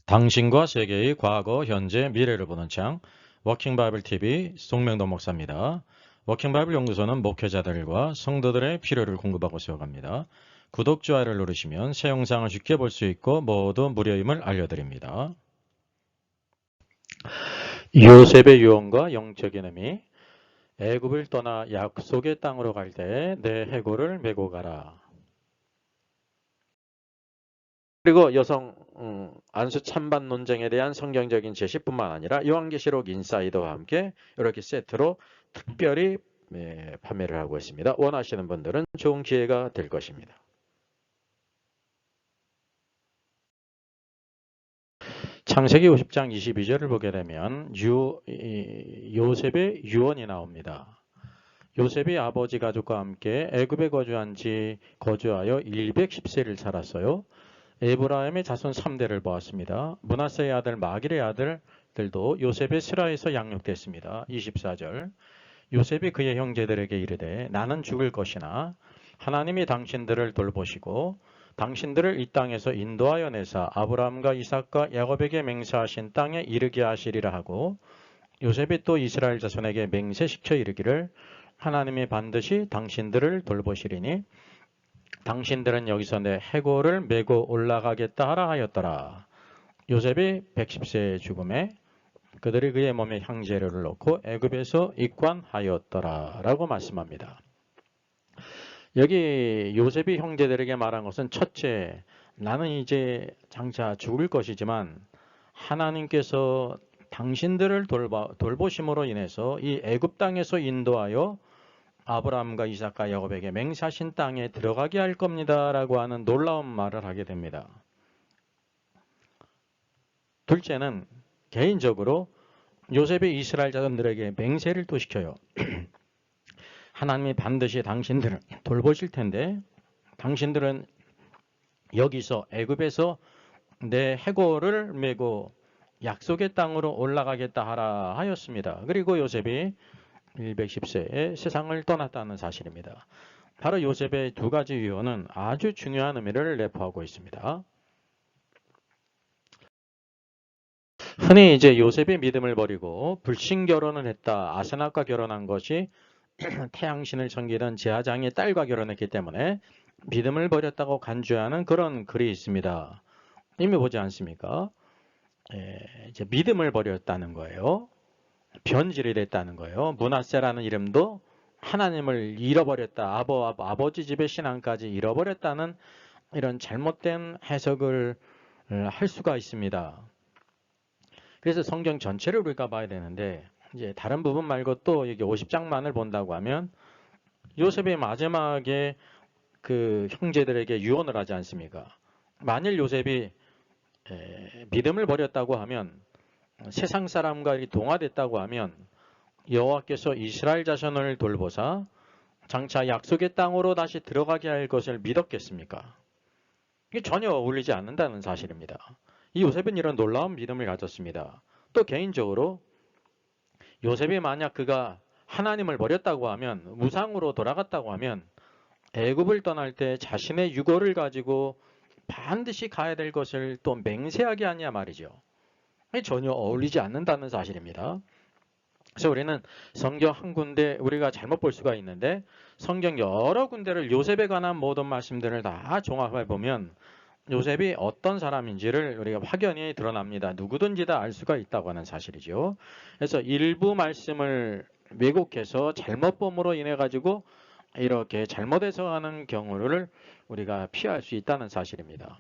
당신과 세계의 과거, 현재, 미래를 보는 창 워킹 바이블 TV 송명도 목사입니다. 워킹 바이블 연구소는 목회자들과 성도들의 필요를 공급하고 세워갑니다. 구독, 좋아요를 누르시면 새 영상을 쉽게 볼 수 있고 모두 무료임을 알려드립니다. 요셉의 유언과 영적인 의미. 애굽을 떠나 약속의 땅으로 갈 때 내 해골을 메고 가라. 그리고 여성 안수 찬반 논쟁에 대한 성경적인 제시뿐만 아니라 요한계시록 인사이더와 함께 이렇게 세트로 특별히 판매를 하고 있습니다. 원하시는 분들은 좋은 기회가 될 것입니다. 창세기 50장 22절을 보게 되면 요셉의 유언이 나옵니다. 요셉이 아버지 가족과 함께 애굽에 거주하여 110세를 살았어요. 에브라임의 자손 3대를 보았습니다. 므낫세의 아들 마길의 아들들도 요셉의 스라에서 양육됐습니다. 24절 요셉이 그의 형제들에게 이르되 나는 죽을 것이나 하나님이 당신들을 돌보시고 당신들을 이 땅에서 인도하여 내사 아브라함과 이삭과 야곱에게 맹세하신 땅에 이르게 하시리라 하고 요셉이 또 이스라엘 자손에게 맹세시켜 이르기를 하나님이 반드시 당신들을 돌보시리니 당신들은 여기서 내 해골을 메고 올라가겠다 하라 하였더라. 요셉이 110세의 죽음에 그들이 그의 몸에 향재료를 넣고 애굽에서 입관하였더라 라고 말씀합니다. 여기 요셉이 형제들에게 말한 것은 첫째, 나는 이제 장차 죽을 것이지만 하나님께서 당신들을 돌보심으로 인해서 이 애굽 땅에서 인도하여 아브라함과 이삭과 야곱에게 맹세하신 땅에 들어가게 할 겁니다 라고 하는 놀라운 말을 하게 됩니다. 둘째는 개인적으로 요셉이 이스라엘 자손들에게 맹세를 또 시켜요. 하나님이 반드시 당신들을 돌보실 텐데 당신들은 여기서 애굽에서 내 해골을 메고 약속의 땅으로 올라가겠다 하라 하였습니다. 그리고 요셉이 110세에 세상을 떠났다는 사실입니다. 바로 요셉의 두 가지 유언은 아주 중요한 의미를 내포하고 있습니다. 흔히 이제 요셉이 믿음을 버리고 불신 결혼을 했다. 아세나과 결혼한 것이 태양신을 섬기던 제사장의 딸과 결혼했기 때문에 믿음을 버렸다고 간주하는 그런 글이 있습니다. 이미 보지 않습니까? 이제 믿음을 버렸다는 거예요. 변질이 됐다는 거예요. 므낫세라는 이름도 하나님을 잃어버렸다. 아버지 집의 신앙까지 잃어버렸다는 이런 잘못된 해석을 할 수가 있습니다. 그래서 성경 전체를 우리가 봐야 되는데 이제 다른 부분 말고 또 여기 50장만을 본다고 하면 요셉이 마지막에 그 형제들에게 유언을 하지 않습니까? 만일 요셉이 믿음을 버렸다고 하면 세상 사람과 동화됐다고 하면 여호와께서 이스라엘 자손을 돌보사 장차 약속의 땅으로 다시 들어가게 할 것을 믿었겠습니까? 이게 전혀 어울리지 않는다는 사실입니다. 이 요셉은 이런 놀라운 믿음을 가졌습니다. 또 개인적으로 요셉이 만약 그가 하나님을 버렸다고 하면 무상으로 돌아갔다고 하면 애굽을 떠날 때 자신의 유고를 가지고 반드시 가야 될 것을 또 맹세하게 하냐 말이죠. 전혀 어울리지 않는다는 사실입니다. 그래서 우리는 성경 한 군데 우리가 잘못 볼 수가 있는데 성경 여러 군데를 요셉에 관한 모든 말씀들을 다 종합해 보면 요셉이 어떤 사람인지를 우리가 확연히 드러납니다. 누구든지 다 알 수가 있다고 하는 사실이죠. 그래서 일부 말씀을 왜곡해서 잘못 봄으로 인해 가지고 이렇게 잘못 해석하는 경우를 우리가 피할 수 있다는 사실입니다.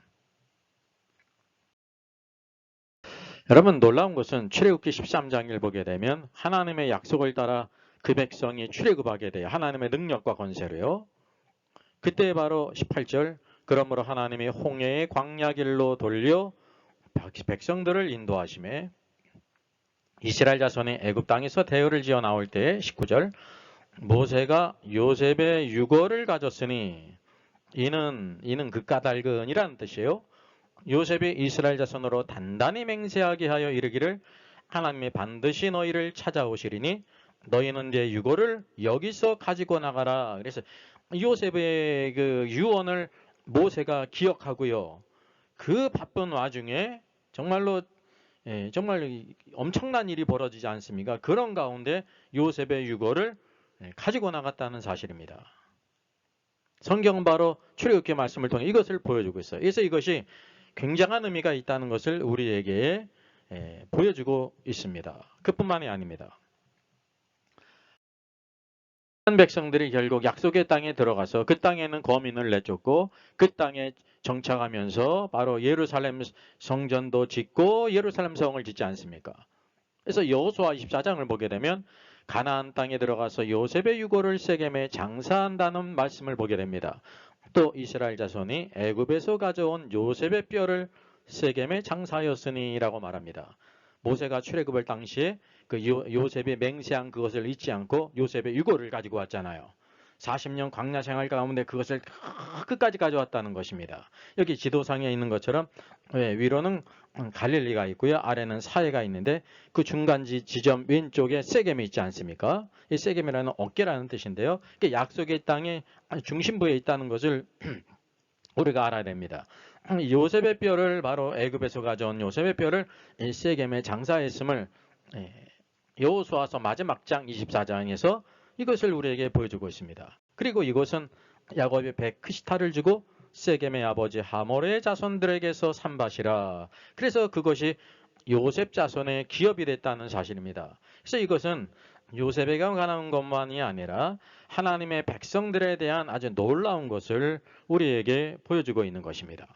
여러분 놀라운 것은 출애굽기 13장을 보게 되면 하나님의 약속을 따라 그 백성이 출애굽하게 돼요. 하나님의 능력과 권세로요. 그때 바로 18절 그러므로 하나님이 홍해의 광야길로 돌려 백성들을 인도하심에 이스라엘 자손이 애굽 땅에서 대열을 지어 나올 때 19절 모세가 요셉의 유고를 가졌으니 이는 그 까닭은이라는 뜻이에요. 요셉이 이스라엘 자손으로 단단히 맹세하게 하여 이르기를 하나님이 반드시 너희를 찾아오시리니 너희는 내 유고를 여기서 가지고 나가라. 그래서 요셉의 그 유언을 모세가 기억하고요. 그 바쁜 와중에 정말로 정말 엄청난 일이 벌어지지 않습니까? 그런 가운데 요셉의 유고를 가지고 나갔다는 사실입니다. 성경은 바로 출애굽기 말씀을 통해 이것을 보여주고 있어요. 그래서 이것이 굉장한 의미가 있다는 것을 우리에게 보여주고 있습니다. 그뿐만이 아닙니다. 백성들이 결국 약속의 땅에 들어가서 그 땅에는 거민을 내쫓고 그 땅에 정착하면서 바로 예루살렘 성전도 짓고 예루살렘 성을 짓지 않습니까? 그래서 여호수아 24장을 보게 되면 가나안 땅에 들어가서 요셉의 유고를 세겜에 장사한다는 말씀을 보게 됩니다. 또 이스라엘 자손이 애굽에서 가져온 요셉의 뼈를 세겜에 장사하였으니라고 말합니다. 모세가 출애굽할 당시에 그 요셉이 맹세한 그것을 잊지 않고 요셉의 유고를 가지고 왔잖아요. 40년 광야 생활 가운데 그것을 끝까지 가져왔다는 것입니다. 여기 지도상에 있는 것처럼 위로는 갈릴리가 있고요. 아래는 사해가 있는데 그 중간 지점 왼쪽에 세겜이 있지 않습니까? 이 세겜이라는 어깨라는 뜻인데요. 약속의 땅의 중심부에 있다는 것을 우리가 알아야 됩니다. 요셉의 뼈를 바로 애굽에서 가져온 요셉의 뼈를 세겜에 장사했음을 여호수아서 마지막 장 24장에서 이것을 우리에게 보여주고 있습니다. 그리고 이것은 야곱이 베크시타를 주고 세겜의 아버지 하몰의 자손들에게서 산 밭이라. 그래서 그것이 요셉 자손의 기업이 됐다는 사실입니다. 그래서 이것은 요셉에게 관한 것만이 아니라 하나님의 백성들에 대한 아주 놀라운 것을 우리에게 보여주고 있는 것입니다.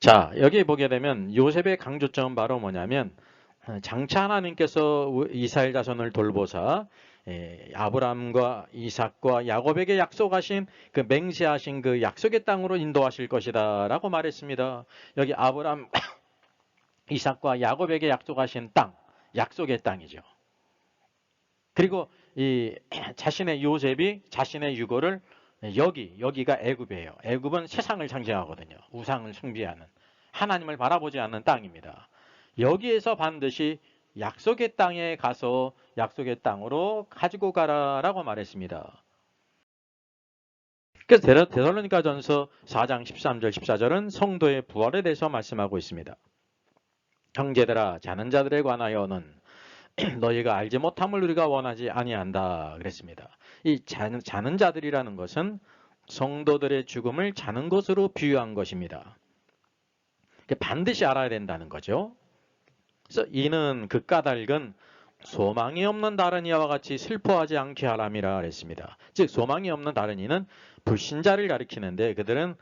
자, 여기 보게 되면 요셉의 강조점은 바로 뭐냐면 장차 하나님께서 이스라엘 자손을 돌보사 아브라함과 이삭과 야곱에게 약속하신 그 맹세하신 그 약속의 땅으로 인도하실 것이다 라고 말했습니다. 여기 아브라함, 이삭과 야곱에게 약속하신 땅, 약속의 땅이죠. 그리고 이 자신의 요셉이 자신의 유고를 여기가 애굽이에요. 애굽은 세상을 상징하거든요. 우상을 숭배하는 하나님을 바라보지 않는 땅입니다. 여기에서 반드시 약속의 땅에 가서 약속의 땅으로 가지고 가라라고 말했습니다. 그래서 데살로니가전서 4장 13절 14절은 성도의 부활에 대해서 말씀하고 있습니다. 형제들아 자는 자들에 관하여는 너희가 알지 못함을 우리가 원하지 아니한다 그랬습니다. 이 자는 자들이라는 것은 성도들의 죽음을 자는 것으로 비유한 것입니다. 반드시 알아야 된다는 거죠. 그래서 이는 그 까닭은 소망이 없는 다른 이와 같이 슬퍼하지 않게 하람이라 그랬습니다. 즉 소망이 없는 다른 이는 불신자를 가리키는데 그들은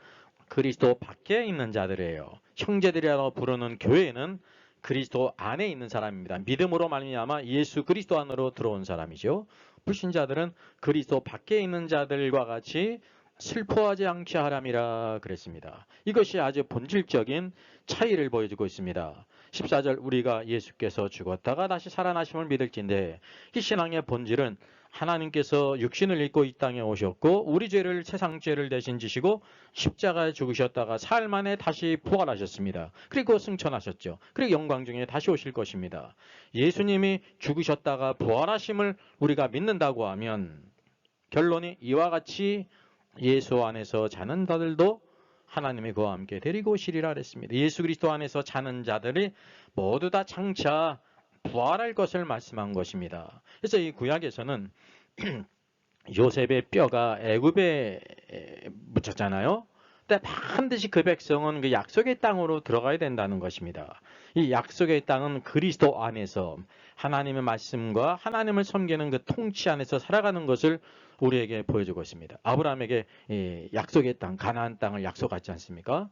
그리스도 밖에 있는 자들이에요. 형제들이라고 부르는 교회는 그리스도 안에 있는 사람입니다. 믿음으로 말미암아 예수 그리스도 안으로 들어온 사람이죠. 불신자들은 그리스도 밖에 있는 자들과 같이 슬퍼하지 않게 하람이라 그랬습니다. 이것이 아주 본질적인 차이를 보여주고 있습니다. 14절 우리가 예수께서 죽었다가 다시 살아나심을 믿을진데 이 신앙의 본질은 하나님께서 육신을 입고 이 땅에 오셨고 우리 죄를 세상 죄를 대신 지시고 십자가에 죽으셨다가 사흘 만에 다시 부활하셨습니다. 그리고 승천하셨죠. 그리고 영광 중에 다시 오실 것입니다. 예수님이 죽으셨다가 부활하심을 우리가 믿는다고 하면 결론이 이와 같이 예수 안에서 자는 자들도 하나님이 그와 함께 데리고 오시리라 그랬습니다. 예수 그리스도 안에서 자는 자들이 모두 다 장차 부활할 것을 말씀한 것입니다. 그래서 이 구약에서는 요셉의 뼈가 애굽에 묻혔잖아요. 근데 반드시 그 백성은 그 약속의 땅으로 들어가야 된다는 것입니다. 이 약속의 땅은 그리스도 안에서 하나님의 말씀과 하나님을 섬기는 그 통치 안에서 살아가는 것을 우리에게 보여주고 있습니다. 아브라함에게 약속의 땅, 가나안 땅을 약속하지 않습니까?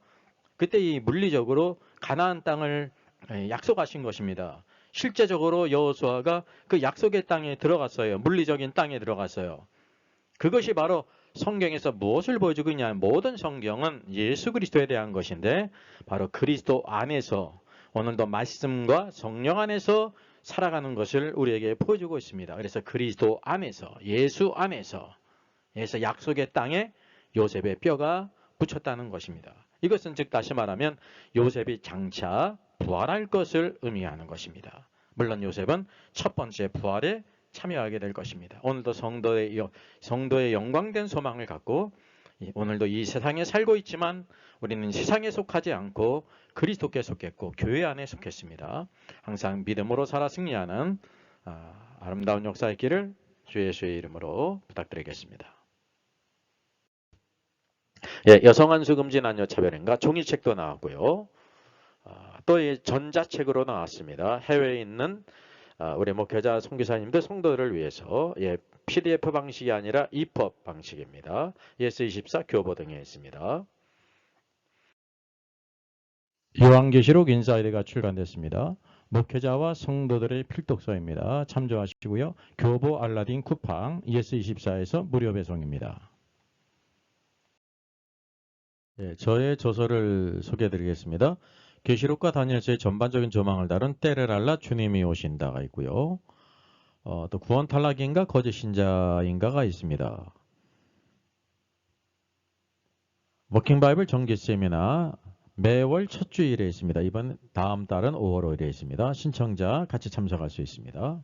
그때 이 물리적으로 가나안 땅을 약속하신 것입니다. 실제적으로 여호수아가 그 약속의 땅에 들어갔어요. 물리적인 땅에 들어갔어요. 그것이 바로 성경에서 무엇을 보여주고 있냐? 모든 성경은 예수 그리스도에 대한 것인데 바로 그리스도 안에서 오늘도 말씀과 성령 안에서 살아가는 것을 우리에게 보여주고 있습니다. 그래서 그리스도 안에서 예수 안에서 약속의 땅에 요셉의 뼈가 붙였다는 것입니다. 이것은 즉 다시 말하면 요셉이 장차 부활할 것을 의미하는 것입니다. 물론 요셉은 첫 번째 부활에 참여하게 될 것입니다. 오늘도 성도의 영광된 소망을 갖고 오늘도 이 세상에 살고 있지만 우리는 세상에 속하지 않고 그리스도께 속했고 교회 안에 속했습니다. 항상 믿음으로 살아 승리하는 아름다운 역사의 길을 주 예수의 이름으로 부탁드리겠습니다. 예, 여성 안수 금지 남녀 차별인가 종이책도 나왔고요. 또 전자책으로 나왔습니다. 해외에 있는 우리 목회자 선교사님들 성도들을 위해서 PDF 방식이 아니라 EPUB 방식입니다. 예스24 교보 등에 있습니다. 요한계시록 인사이드가 출간됐습니다. 목회자와 성도들의 필독서입니다. 참조하시고요. 교보 알라딘 쿠팡 ES24에서 무료 배송입니다. 저의 저서를 소개해드리겠습니다. 계시록과 다니엘서의 전반적인 조망을 다룬 때를 알라 주님이 오신다가 있고요. 또 구원 탈락인가 거짓 신자인가가 있습니다. 워킹 바이블 정기 세미나 매월 첫 주일에 있습니다. 다음 달은 5월 5일에 있습니다. 신청자 같이 참석할 수 있습니다.